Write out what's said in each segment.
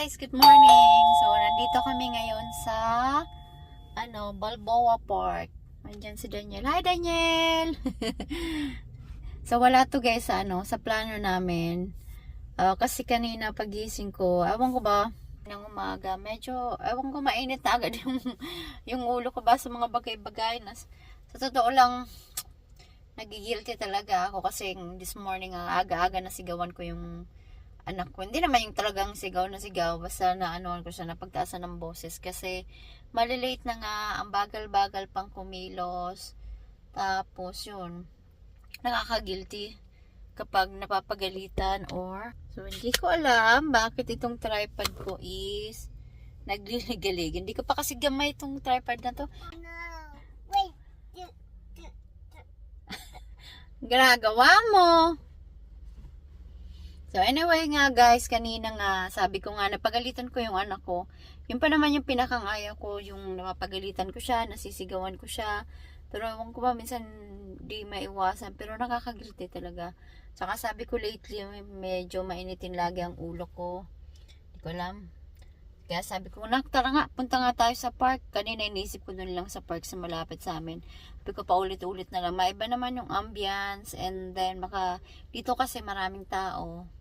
guys, good morning. So nandito kami ngayon sa Balboa Park. Nandiyan si Daniel. Hi Daniel. So wala to guys sa plano namin. Kasi kanina pagising ko, ewan ko ba ng umaga, medyo ewan ko mainit na agad yung ulo ko ba sa mga bagay-bagay. Sa totoo lang nagigilty talaga ako kasi this morning aga-aga nasigawan ko yung anak ko. Hindi naman yung talagang sigaw na sigaw, basta na ko siya, napagtaasan ng boses kasi malilate na nga, ang bagal-bagal pang kumilos. Tapos yun, nakaka-guilty kapag napapagalitan or so hindi ko alam bakit itong tripod ko is nagliligalig. Hindi ko pa kasi gamay itong tripod na to. No. Wait. Ginagawa mo. So anyway nga guys, kanina nga sabi ko nga napagalitan ko yung anak ko. Yun pa naman yung pinakang ayaw ko, yung napapagalitan ko siya, nasisigawan ko siya. Pero ewan ko ba minsan di maiwasan, pero nakakagilty talaga. Saka sabi ko lately medyo mainitin lagi ang ulo ko. Hindi ko alam. Kaya sabi ko, tara nga, punta nga tayo sa park. Kanina inisip ko dun lang sa park sa malapit sa amin. Sabi ko pa ulit-ulit na lang. Maiba naman yung ambience and then dito kasi maraming tao.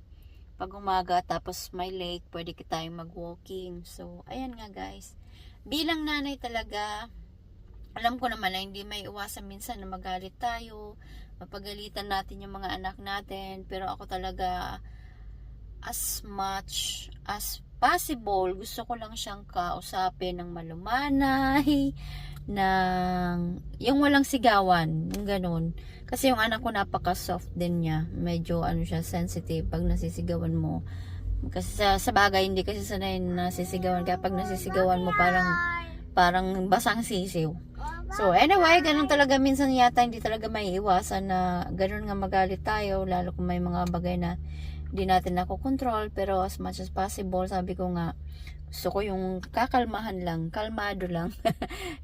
Pag umaga, tapos may lake, pwede tayong mag-walking. So, ayan nga guys. Bilang nanay talaga, alam ko naman na hindi may iwasan minsan na magalit tayo, mapagalitan natin yung mga anak natin. Pero ako talaga, as much as possible, gusto ko lang siyang kausapin ng malumanay, yung walang sigawan, yung ganun. Kasi yung anak ko napaka-soft din niya. Medyo siya, sensitive pag nasisigawan mo. Kasi sa bagay, hindi kasi sanay nasisigawan. Kaya pag nasisigawan mo, parang basang sisiw. So anyway, ganun talaga minsan yata, hindi talaga may iwasan na ganun nga magalit tayo. Lalo kung may mga bagay na hindi natin nakokontrol. Pero as much as possible, sabi ko nga, gusto ko yung kakalmahan lang, kalmado lang.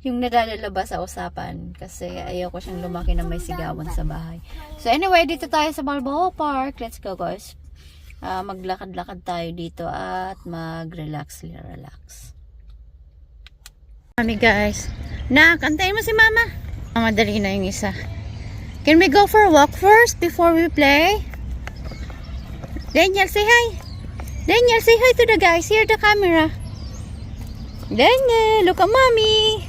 Yung nadalalabas sa usapan. Kasi ayaw ko siyang lumaki na may sigawan sa bahay. So anyway, dito tayo sa Balboa Park. Let's go guys. Maglakad-lakad tayo dito at mag-relax. Mami guys. Antayin mo si mama. Madali na yung isa. Can we go for a walk first before we play? Daniel, say hi. Daniel, say hi to the guys. Here the camera. Daniel, look at mommy.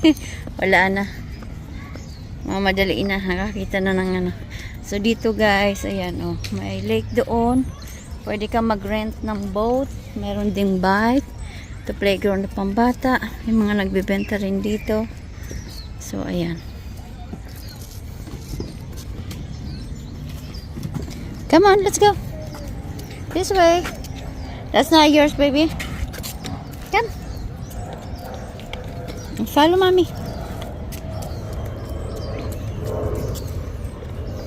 Wala na. Madali na. Nakakita na ng So, dito guys, ayan may lake doon. Pwede ka mag-rent ng boat. Meron ding bike. Ito playground na pambata. May mga nagbibenta rin dito. So, ayan. Come on, let's go. This way. That's not yours, baby. Come. Follow mommy.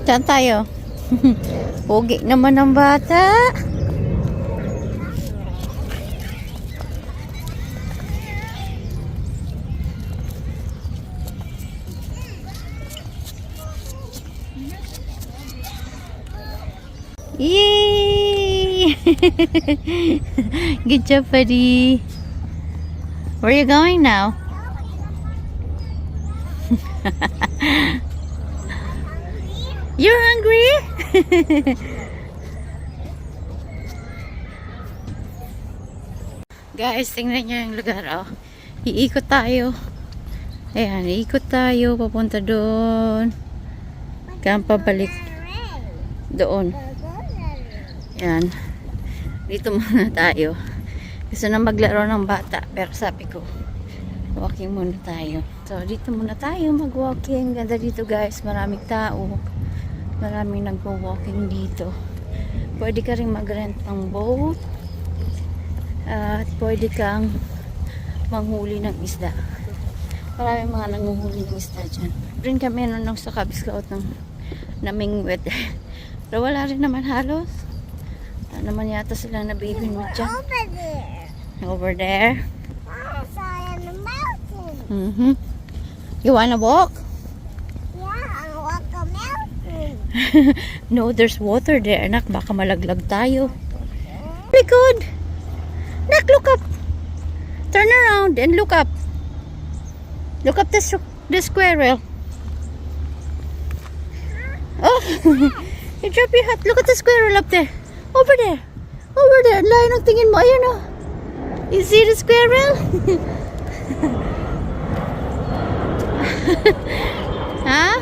Saan tayo? Pogi naman ang bata. Yay! Good job, buddy. Where are you going now? You're hungry? Guys, tingnan nyo yung lugar. Iikot tayo. Ayan, iikot tayo. Papunta doon. Kaya pabalik doon. Ayan. Dito muna tayo. Gusto na maglaro ng bata. Pero sabi ko, walking muna tayo. So, dito muna tayo mag-walking. Ganda dito guys. Maraming tao. Maraming nagpo-walking dito. Pwede ka rin mag-rent ng boat. At pwede kang manghuli ng isda. Maraming mga nanguhuli ng isda dyan. Rin kami nung sa Kabiscout ng namingwit. Pero wala rin naman halos. Wala naman yata sila na baby mo dyan. Over there. Over there. I saw in the mountain. You wanna walk? Yeah, I walk a mountain. No, there's water there, anak. Baka malaglag tayo. Very good. Nak, look up. Turn around and look up. Look up the squirrel. Oh, you drop your hat. Look at the squirrel up there. Over there. Over there. Layo ng tingin mo. Ayun oh. You see the squirrel? Ha?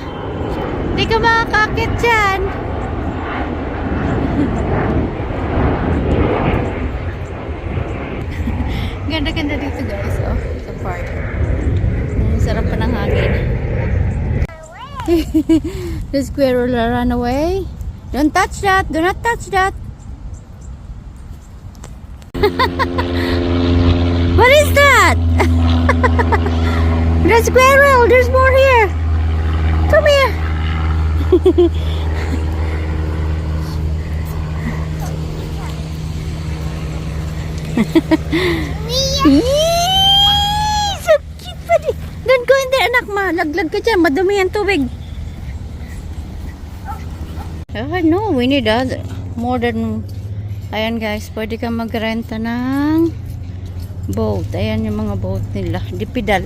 Hindi ka makakakit dyan. Ganda-ganda dito guys. Oh, sa park. Sarap pa ng hangin. The squirrel ran away. Don't touch that. Do not touch that. What is that? The squirrel. There's more here. Come here. Yee! So cute pa di. Don't go in there, anak. Malaglag ka dyan. Madumi ang tubig. No, we need other. More than... Ayan guys, pwede ka magrenta ng boat. Ayan yung mga boat nila. Dipidal.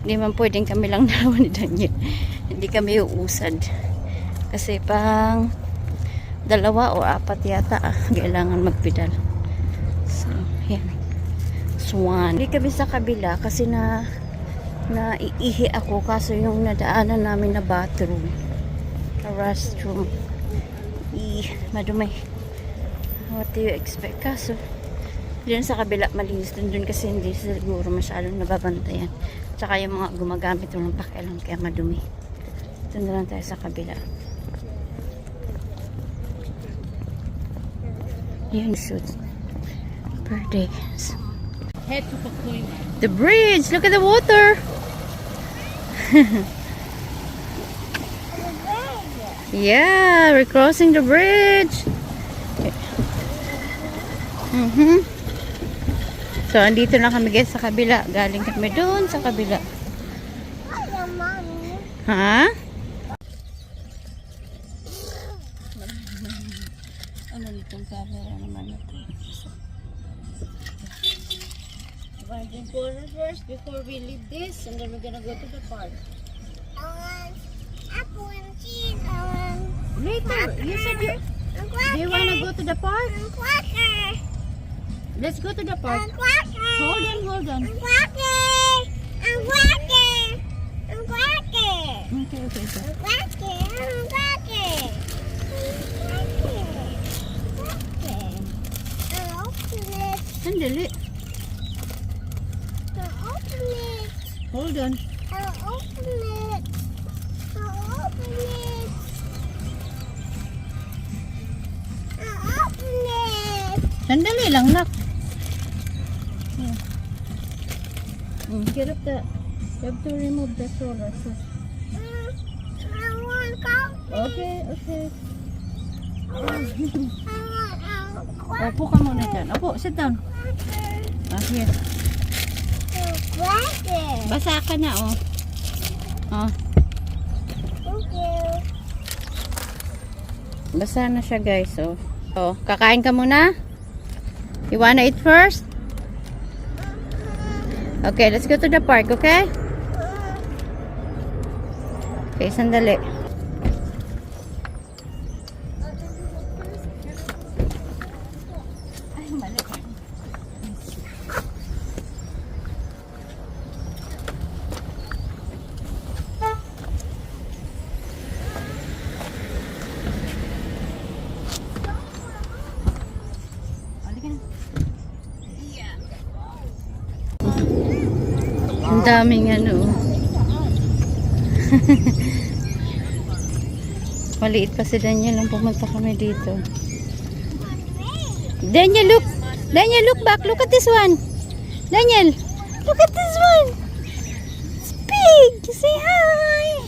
Hindi man pwedeng kami lang dalawa ni Daniel. Hindi kami uusad. Kasi pang 2 o 4 yata kailangan magpidal. So, yan. Swan. Hindi kami sa kabila kasi naiihi ako kaso yung nadaanan namin na bathroom. Restroom. Madumi. What do you expect? Kaso, dun sa kabila malinis. Dun kasi hindi siguro masyadong nababantayan. Tsaka yung mga gumagamit ng pakialam kaya madumi. Dun na lang tayo sa kabila. Yun shoot. Per days. The bridge! Look at the water! Yeah, we're crossing the bridge. So, andito na kami guys sa kabila. Galing kami doon sa kabila. Ha? Ano nitong camera naman ito? Virgin corner first before we leave this, and then we're gonna go to the park. Apple and cheese. Later, you said do you wanna go to the park? Quacker. Let's go to the park. Quacker. Hold on. Quacker. Quacker. Quacker. Okay. Quacker. Sandali. Hold on. Sandali lang, nak. Get up the... You have to remove the stroller first. Okay. Opo ka muna dyan. Opo, sit down. Here. Basa ka na, oh. Basa na siya, guys, oh. Oh, kakain ka muna? You wanna eat first? Okay, let's go to the park, okay? Okay, sandali. Ay, mali. Ang daming ano. Maliit pa si Daniel nung pumunta kami dito. Daniel, look! Daniel, look back! Look at this one! Daniel! Look at this one! It's big! Say hi!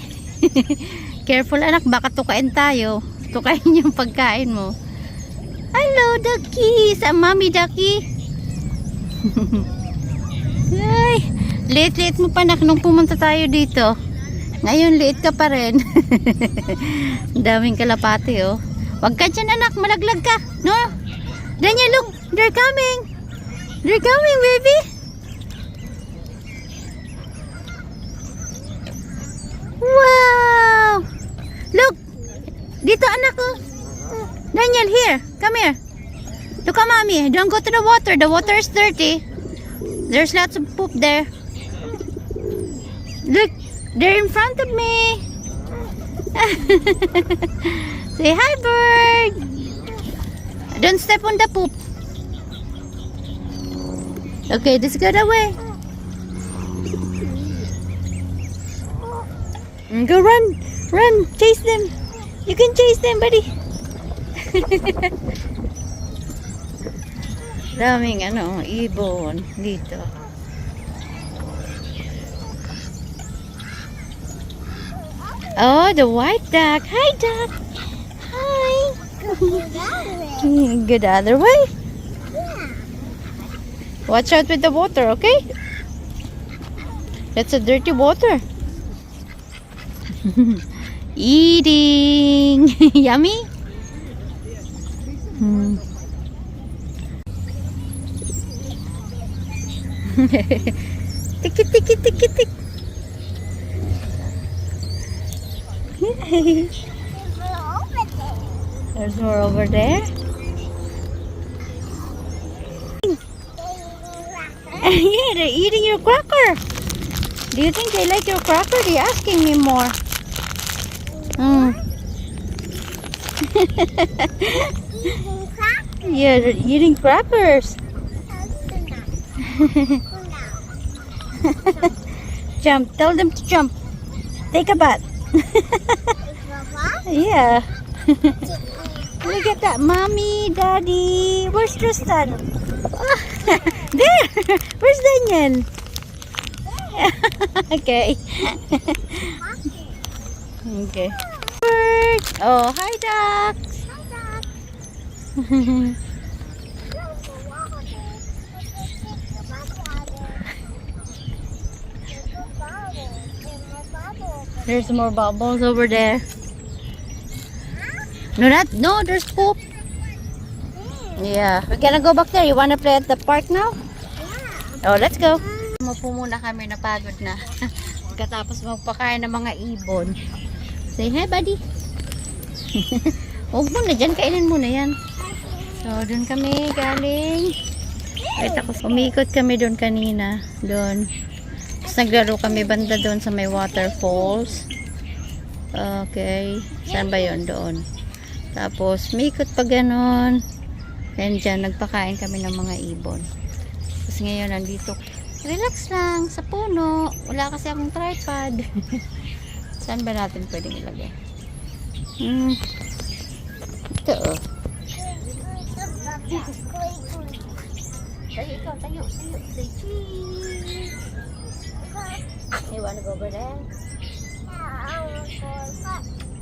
Careful anak, baka tukain tayo. Tukain yung pagkain mo. Hello, Ducky! Sa Mommy Ducky! Ay, liit-liit mo pa nak nung pumunta tayo dito. Ngayon liit ka pa rin. Daming kalapati oh. Wag ka dyan anak, malaglag ka. No? Daniel, look, they're coming. They're coming, baby. Wow! Look! Dito anak ko. Daniel, here. Come here. Look at mommy. Don't go to the water. The water is dirty. There's lots of poop there. Look, they're in front of me. Say hi, bird. Don't step on the poop. Okay, let's go that way. Go run. Run. Chase them. You can chase them, buddy. Daming ibon dito. Oh, the white duck. Hi, duck. Hi. Go the other way. Watch out with the water, okay? That's a dirty water. Eating. Yummy. Tiki tiki tiki tik. There's more over there. Yeah, they're eating your cracker. Do you think they like your cracker? They're asking me more. Yeah, they're eating crackers. Jump. Tell them to jump. Take a bath. Yeah. Look at that. Mommy, Daddy. Where's Tristan? Oh, there. Where's Daniel? Okay. Okay. Bird. Oh, hi, ducks. There's more bubbles over there. No, there's poop. Yeah, we're gonna go back there. You wanna play at the park now? Oh, let's go. Mapo muna kami, napagod na. Pagkatapos magpakain ng mga ibon. Say hi, buddy. Huwag mo na dyan, kainin mo na yan. So, doon kami galing. Wait ako, umikot kami doon kanina. Doon. Tapos naglaro kami banda doon sa may waterfalls. Okay. Saan ba yun? Doon. Tapos, umikot pa ganon. And dyan, nagpakain kami ng mga ibon. Tapos ngayon, nandito. Relax lang, sa puno. Wala kasi akong tripod. Saan ba natin pwedeng ilagay? Ito, oh. Tayo ikaw, tayo. Say cheese. You wanna go over there?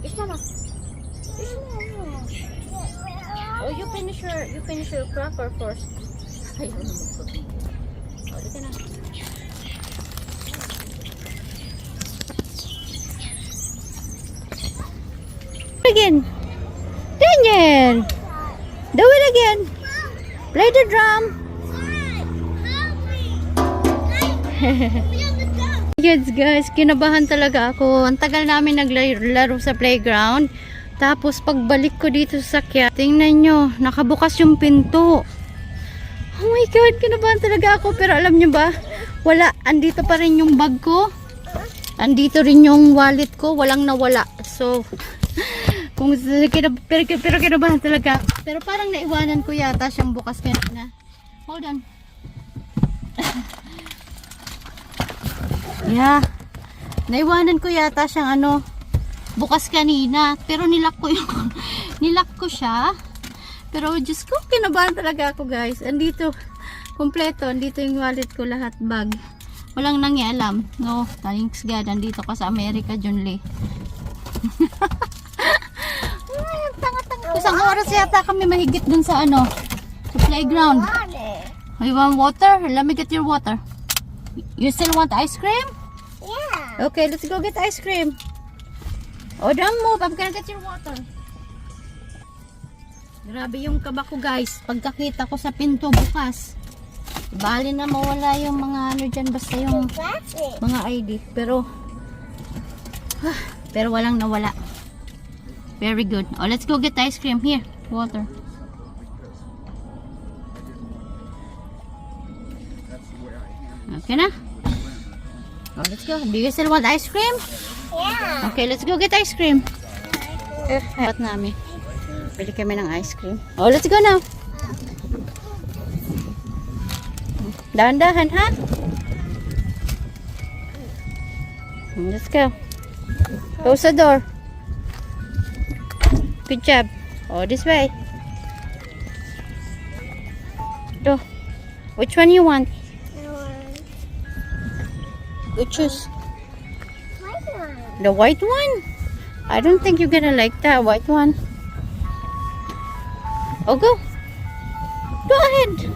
Isama. Oh, you finish your cracker first. Ayaw na magpapigil. O, di ka na. Again. Daniel. Do it again. Play the drum. Yes guys, kinabahan talaga ako. Ang tagal namin naglaro sa playground. Tapos pagbalik ko dito sa sakyan, tingnan nyo, nakabukas yung pinto. Oh my God, kinabahan talaga ako. Pero alam nyo ba, wala, andito pa rin yung bag ko. Andito rin yung wallet ko, walang nawala. So, pero kinabahan talaga. Pero parang naiwanan ko yata siyang bukas kanina. Hold on. Yeah. Naiwanan ko yata siyang bukas kanina. Pero nilak ko siya. Pero Diyos ko, kinabahan talaga ako guys. Andito, kompleto. Andito yung wallet ko, lahat bag. Walang nangialam. No, thanks God. Andito ka sa Amerika, John Lee. Isang oras yata kami mahigit dun sa sa playground. You want water? Let me get your water. You still want ice cream? Yeah. Okay, let's go get ice cream. Oh, don't move. I'm gonna get your water. Grabe yung kaba ko guys. Pagkakita ko sa pinto bukas. Bali na mawala yung mga dyan. Basta yung mga ID. Pero Pero walang nawala. Very good. Oh, let's go get ice cream. Here, water. Okay na? Oh, let's go. Do you still want ice cream? Yeah. Okay, let's go get ice cream. At namin. Bili kami ng ice cream. Oh, let's go now. Dahan-dahan, ha? Let's go. Close the door. Good job. Oh, this way. Go. Which one you want? Go choose. The white one? I don't think you're gonna like that white one. Oh, go. Go ahead.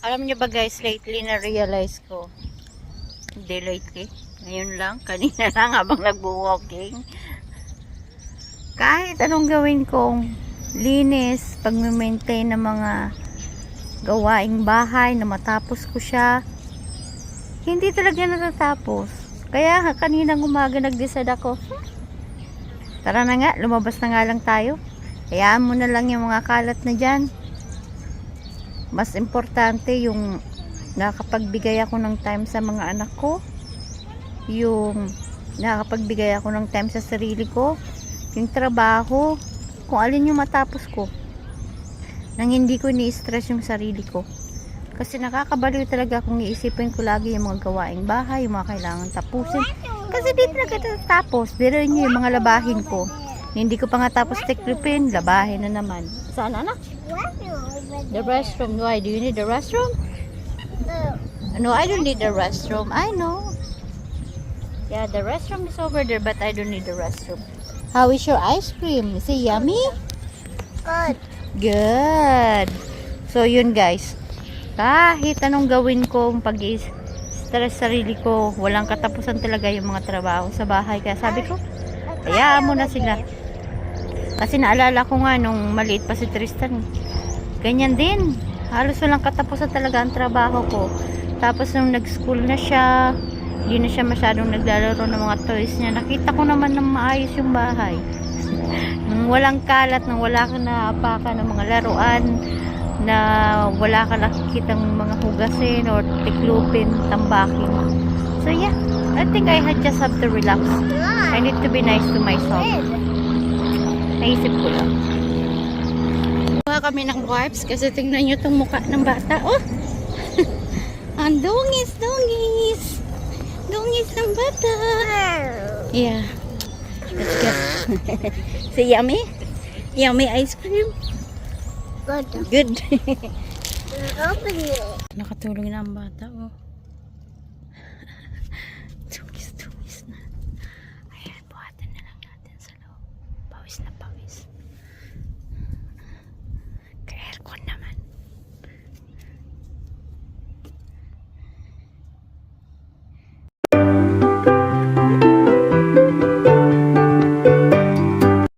Alam niyo ba guys, lately na-realize ko. Hindi lately. Ngayon lang. Kanina lang habang nagbo-walking. Kahit anong gawin kong linis, pag-maintain ng mga gawaing bahay na matapos ko siya, hindi talaga natatapos. Kaya kaninang umaga nag-decide ako, tara na nga, lumabas na nga lang tayo. Hayaan mo na lang yung mga kalat na dyan. Mas importante yung nakapagbigay ako ng time sa mga anak ko. Yung nakapagbigay ako ng time sa sarili ko. Yung trabaho, kung alin yung matapos ko. Nang hindi ko ni-stress yung sarili ko. Kasi nakakabaliw talaga kung iisipin ko lagi yung mga gawaing bahay, yung mga kailangan tapusin. Kasi di talaga tatapos. Pero yun yung mga labahin ko. Hindi ko pa nga tapos tiklipin, labahin na naman. Saan anak? The restroom. Why? Do you need the restroom? No, I don't need the restroom. I know. Yeah, the restroom is over there, but I don't need the restroom. How is your ice cream? Is it yummy? Good. Good. So, yun guys. Kahit anong gawin ko pag-stress sarili ko, walang katapusan talaga yung mga trabaho sa bahay. Kaya sabi ko, hayaan mo na sila. Kasi naalala ko nga nung maliit pa si Tristan. Ganyan din. Halos walang katapusan talaga ang trabaho ko. Tapos nung nag-school na siya, hindi na siya masyadong naglalaro ng mga toys niya. Nakita ko naman na maayos yung bahay. Nung walang kalat, nung wala ka naapakan ng mga laruan, na wala ka nakikitang mga hugasin or tiklupin, tambakin. So yeah, I think I just have to relax. I need to be nice to myself. Naisip ko lang. Kuha kami ng wipes kasi tingnan nyo itong mukha ng bata. Oh! Ang dungis, dungis! Dungis ng bata! Yeah. Let's go. Say yummy? Yummy ice cream? Good. Good. Open it. Nakatulong na ang bata. Oh.